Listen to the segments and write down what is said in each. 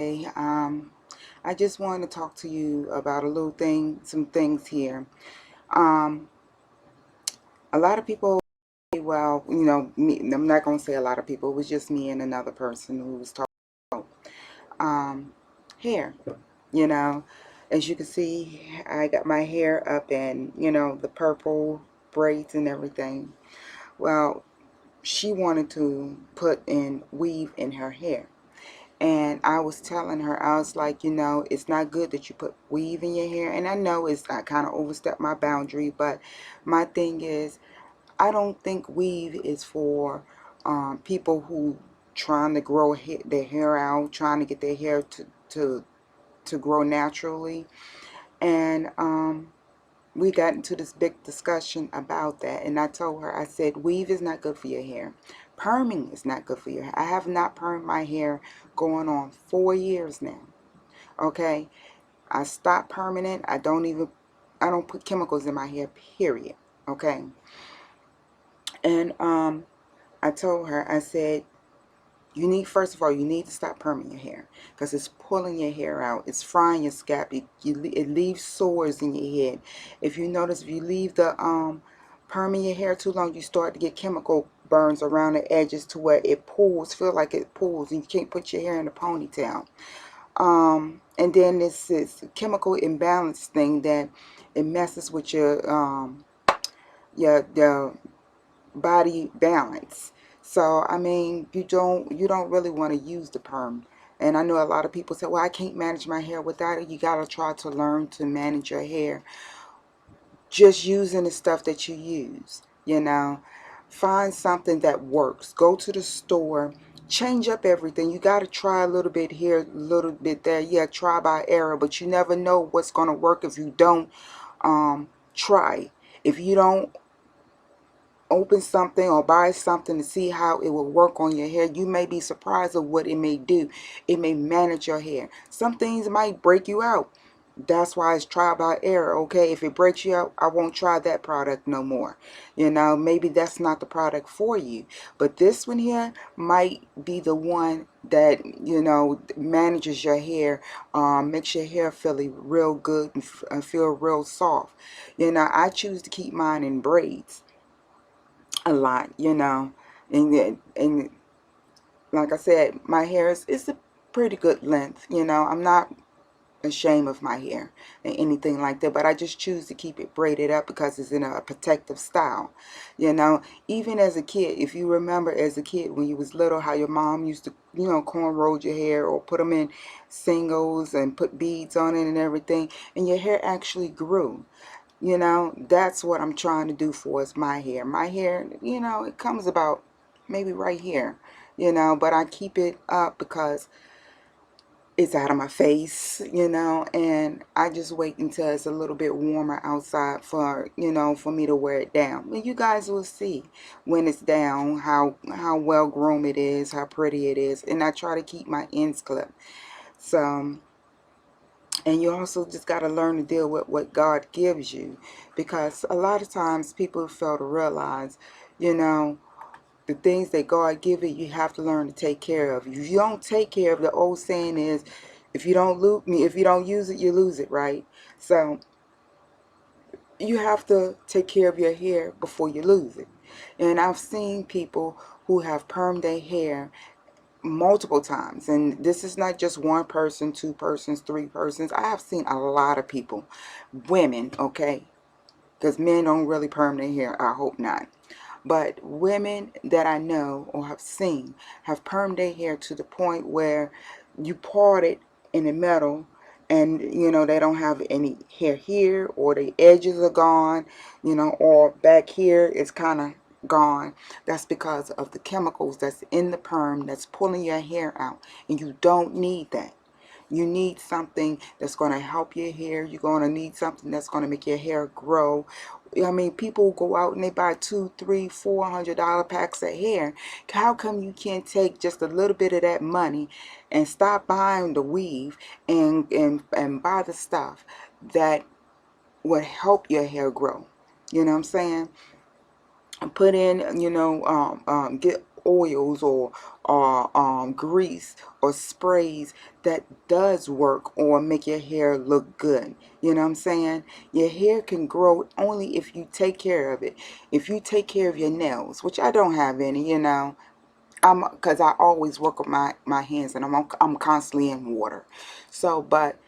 Hey, I just wanted to talk to you about some things here. Um, a lot of people, well, I'm not going to say a lot of people, it was just me and another person who was talking about um, hair. You know, as you can see, I got my hair up in, the purple braids and everything. Well, she wanted to put in weave in her hair. And I was telling her, I was like, it's not good that you put weave in your hair. And I know I kind of overstepped my boundary, but my thing is, I don't think weave is for people who trying to grow their hair out, trying to get their hair to grow naturally. And we got into this big discussion about that, and I told her, I said, weave is not good for your hair. Perming is not good for your hair. I have not permed my hair going on 4 years now. Okay, I stopped permanent. I don't put chemicals in my hair, period. Okay, and I told her, I said, first of all, you need to stop perming your hair because it's pulling your hair out. It's frying your scalp. It leaves sores in your head. If you notice, if you leave the perming your hair too long, you start to get chemical burns around the edges to where it pulls, feel like it pulls, and you can't put your hair in a ponytail. And then this chemical imbalance thing that it messes with your body balance. So I mean, you don't really want to use the perm. And I know a lot of people say, well, I can't manage my hair without it. You got to try to learn to manage your hair just using the stuff that you use. Find something that works. Go to the store, change up everything. You got to try a little bit here, a little bit there. Yeah, try by error, but you never know what's going to work if you don't try. If you don't open something or buy something to see how it will work on your hair, you may be surprised of what it may do. It may manage your hair. Some things might break you out. That's why it's try by error. Okay, if it breaks you out, I won't try that product no more. Maybe that's not the product for you, but this one here might be the one that manages your hair, makes your hair feel real good and feel real soft. I choose to keep mine in braids a lot. And like I said, my hair is a pretty good length. I'm not ashamed of my hair and anything like that, but I just choose to keep it braided up because it's in a protective style. Even as a kid, if you remember as a kid when you was little, how your mom used to cornrow your hair or put them in singles and put beads on it and everything, and your hair actually grew. That's what I'm trying to do for is my hair. My hair, it comes about maybe right here, but I keep it up because it's out of my face, and I just wait until it's a little bit warmer outside for me to wear it down. And you guys will see when it's down how well groomed it is, how pretty it is, and I try to keep my ends clipped. So, and you also just got to learn to deal with what God gives you, because a lot of times people fail to realize, you know, the things that God give you, you have to learn to take care of. If you don't take care of, the old saying is, if you don't use it, you lose it, right? So you have to take care of your hair before you lose it. And I've seen people who have permed their hair multiple times, and this is not just one person, two persons, three persons. I have seen a lot of people, women, okay, because men don't really perm their hair, I hope not, but women that I know or have seen have permed their hair to the point where you part it in the middle, and they don't have any hair here, or the edges are gone, or back here it's kind of gone. That's because of the chemicals that's in the perm that's pulling your hair out, and you don't need that. You need something that's going to help your hair. You're going to need something that's going to make your hair grow. I mean, people go out and they buy $200, $300, $400 packs of hair. How come you can't take just a little bit of that money and stop buying the weave and buy the stuff that would help your hair grow? You know what I'm saying? Put in, get oils or grease or sprays that does work or make your hair look good. You know what I'm saying? Your hair can grow only if you take care of it. If you take care of your nails, which I don't have any, you know, because I always work with my hands, and I'm constantly in water. So, but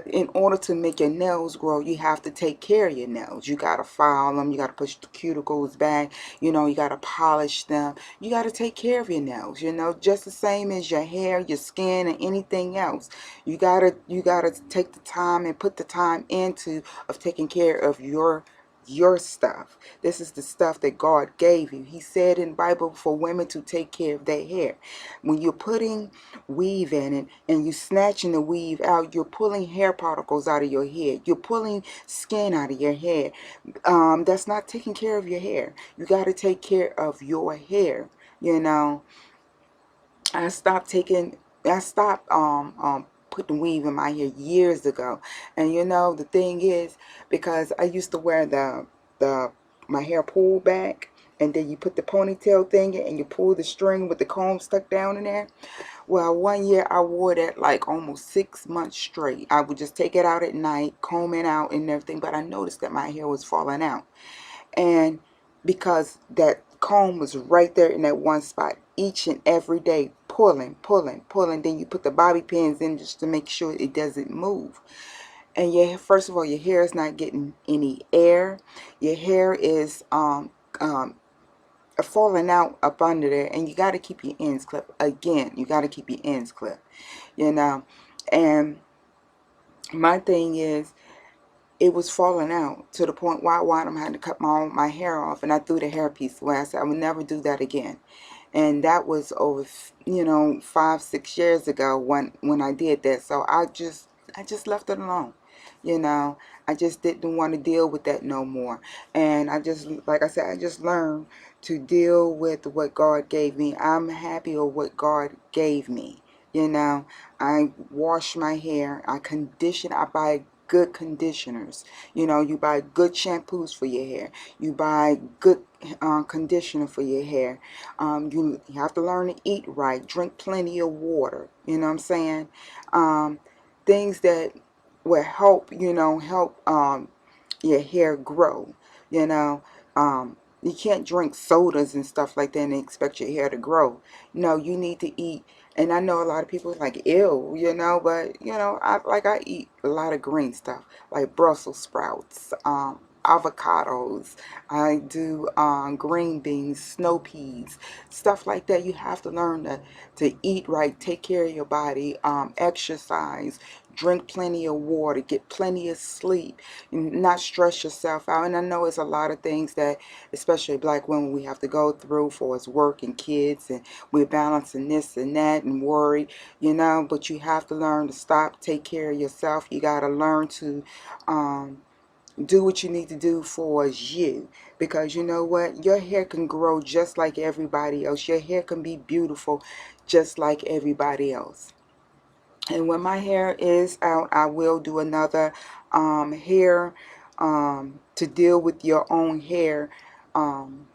in order to make your nails grow, you have to take care of your nails. You got to file them. You got to push the cuticles back. You know, you got to polish them. You got to take care of your nails, you know, just the same as your hair, your skin, and anything else. You got to take the time and put the time into of taking care of your stuff. This is the stuff that God gave you. He said in the Bible for women to take care of their hair. When you're putting weave in it and you snatching the weave out, you're pulling hair particles out of your head. You're pulling skin out of your hair. That's not taking care of your hair. You got to take care of your hair. You know, I stopped taking. I stopped putting weave in my hair years ago, and you know the thing is, because I used to wear the my hair pulled back, and then you put the ponytail thing in, and you pull the string with the comb stuck down in there. Well, one year I wore that like almost 6 months straight. I would just take it out at night, comb it out and everything, but I noticed that my hair was falling out. And because that comb was right there in that one spot each and every day, pulling, pulling, pulling, then you put the bobby pins in just to make sure it doesn't move. And first of all, your hair is not getting any air. Your hair is falling out up under there, and you got to keep your ends clipped. Again, you got to keep your ends clipped, you know. And my thing is, it was falling out to the point why I'm having to cut my hair off, and I threw the hair piece away. I said I would never do that again. And that was over, you know, 5-6 years ago when I did that. So I just left it alone. You know, I just didn't want to deal with that no more. And I just, like I said, I just learned to deal with what God gave me. I'm happy with what God gave me. You know, I wash my hair, I condition, I buy good conditioners. You know, you buy good shampoos for your hair. You buy good conditioner for your hair. You have to learn to eat right. Drink plenty of water. You know what I'm saying? Things that will help, you know, help your hair grow. You know, you can't drink sodas and stuff like that and expect your hair to grow. No, you need to eat. And I know a lot of people are like, ew, you know, but, you know, I eat a lot of green stuff, like Brussels sprouts, avocados. I do green beans, snow peas, stuff like that. You have to learn to eat right, take care of your body, exercise, drink plenty of water, get plenty of sleep, not stress yourself out. And I know it's a lot of things that, especially black women, we have to go through for us work and kids, and we're balancing this and that and worry, you know, but you have to learn to stop, take care of yourself. You got to learn to do what you need to do for you, because you know what, your hair can grow just like everybody else. Your hair can be beautiful just like everybody else. And when my hair is out, I will do another hair to deal with your own hair um,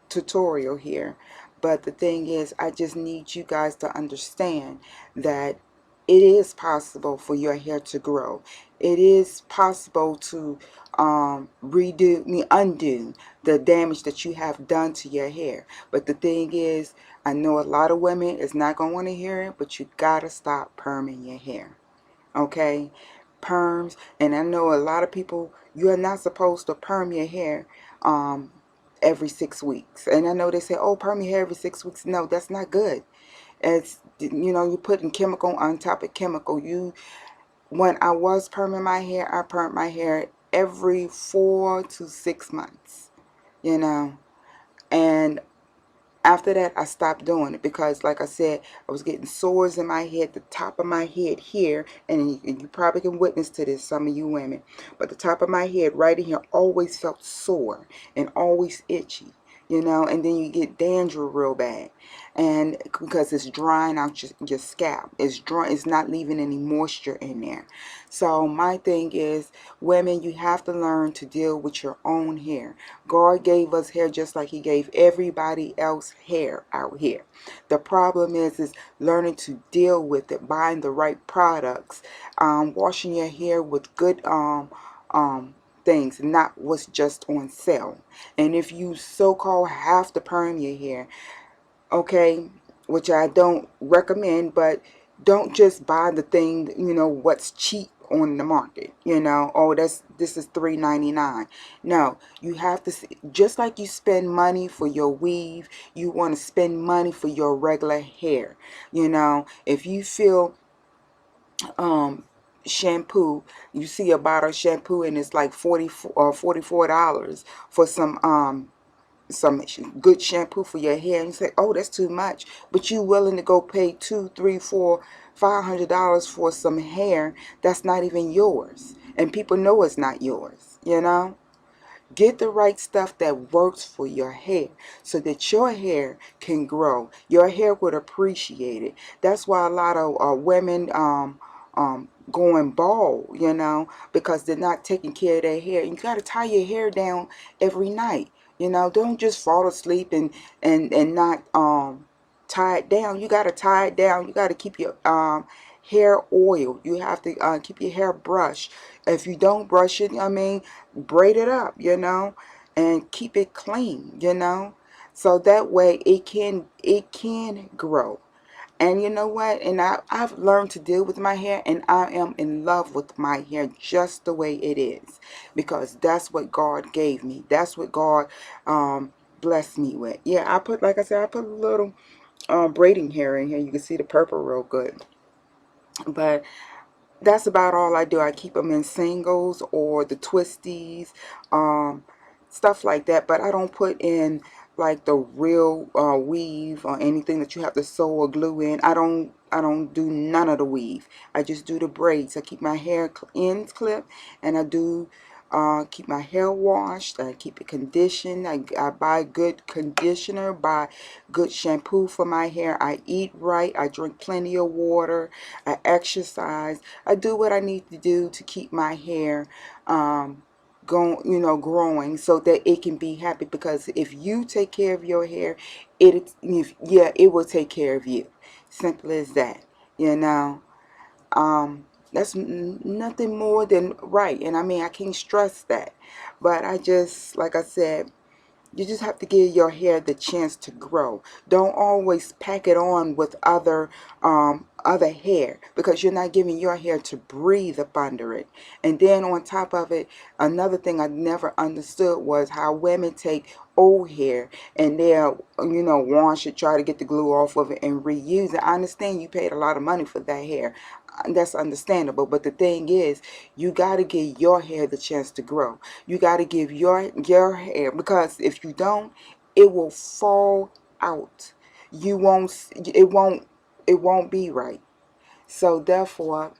tutorial here. But the thing is, I just need you guys to understand that it is possible for your hair to grow. It is possible to undo the damage that you have done to your hair. But the thing is, I know a lot of women is not going to want to hear it, but you got to stop perming your hair. Okay? Perms. And I know a lot of people, you are not supposed to perm your hair every 6 weeks. And I know they say, oh, perm your hair every 6 weeks. No, that's not good. It's, you know, you're putting chemical on top of chemical. When I was perming my hair, I permed my hair every 4 to 6 months, you know. And after that, I stopped doing it because, like I said, I was getting sores in my head, the top of my head here, and you probably can witness to this, some of you women, but the top of my head right in here always felt sore and always itchy, you know, and then you get dandruff real bad, and because it's drying out your scalp, it's not leaving any moisture in there. So my thing is, women, you have to learn to deal with your own hair. God gave us hair just like he gave everybody else hair out here. The problem is learning to deal with it, buying the right products, washing your hair with good um things, not what's just on sale. And if you so-called have to perm your hair, okay, which I don't recommend, but don't just buy the thing, you know, what's cheap on the market, you know. Oh, this is $3.99. No, you have to just like you spend money for your weave, you want to spend money for your regular hair. You know, if you feel um shampoo, you see a bottle of shampoo and it's like $44 for some good shampoo for your hair, and you say, oh, that's too much, but you willing to go pay two, three, four, $500 for some hair that's not even yours, and people know it's not yours, you know. Get the right stuff that works for your hair so that your hair can grow. Your hair would appreciate it. That's why a lot of women going bald, you know, because they're not taking care of their hair. You got to tie your hair down every night. You know, don't just fall asleep and not tie it down. You got to tie it down. You got to keep your hair oiled. You have to keep your hair brushed. If you don't brush it, I mean, braid it up, you know, and keep it clean, you know, so that way it can grow. And you know what? And I've learned to deal with my hair, and I am in love with my hair just the way it is, because that's what God gave me. That's what God blessed me with. Yeah, I put, like I said, I put a little braiding hair in here. You can see the purple real good. But that's about all I do. I keep them in singles or the twisties, um, stuff like that. But I don't put in like the real weave or anything that you have to sew or glue in. I don't do none of the weave. I just do the braids. I keep my hair ends clipped, and I do keep my hair washed. I keep it conditioned. I buy good conditioner, buy good shampoo for my hair. I eat right. I drink plenty of water. I exercise. I do what I need to do to keep my hair going, you know, growing, so that it can be happy. Because if you take care of your hair, yeah, it will take care of you. Simple as that, you know. That's nothing more than right, and I mean, I can't stress that. But I just, like I said, you just have to give your hair the chance to grow. Don't always pack it on with other hair, because you're not giving your hair to breathe up under it. And then on top of it, another thing I never understood was how women take old hair and they'll, you know, wash it, try to get the glue off of it and reuse it. I understand you paid a lot of money for that hair. That's understandable. But the thing is, you got to give your hair the chance to grow. You got to give your hair, because if you don't, it will fall out. You won't, it won't be right. So therefore,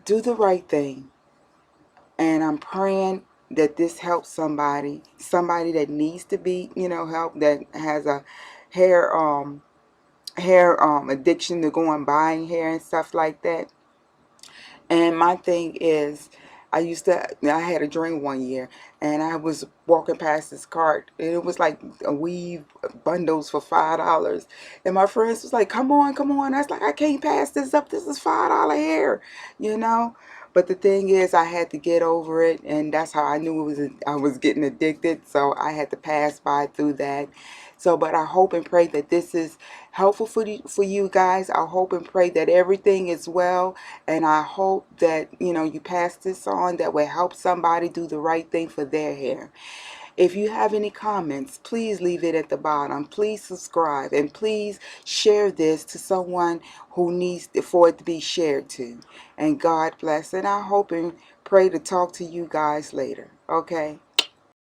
do the right thing. And I'm praying that this helps somebody that needs to be, you know, help, that has a hair addiction to going buying hair and stuff like that. And my thing is, I had a dream one year, and I was walking past this cart, and it was like a weave bundles for $5. And my friends was like, come on, come on. I was like, I can't pass this up. This is $5 hair, you know? But the thing is, I had to get over it, and that's how I knew I was getting addicted. So I had to pass by through that. So, but I hope and pray that this is helpful for you guys. I hope and pray that everything is well, and I hope that, you know, you pass this on that will help somebody do the right thing for their hair. If you have any comments, please leave it at the bottom. Please subscribe, and please share this to someone who needs for it to be shared to. And God bless. And I hope and pray to talk to you guys later. Okay?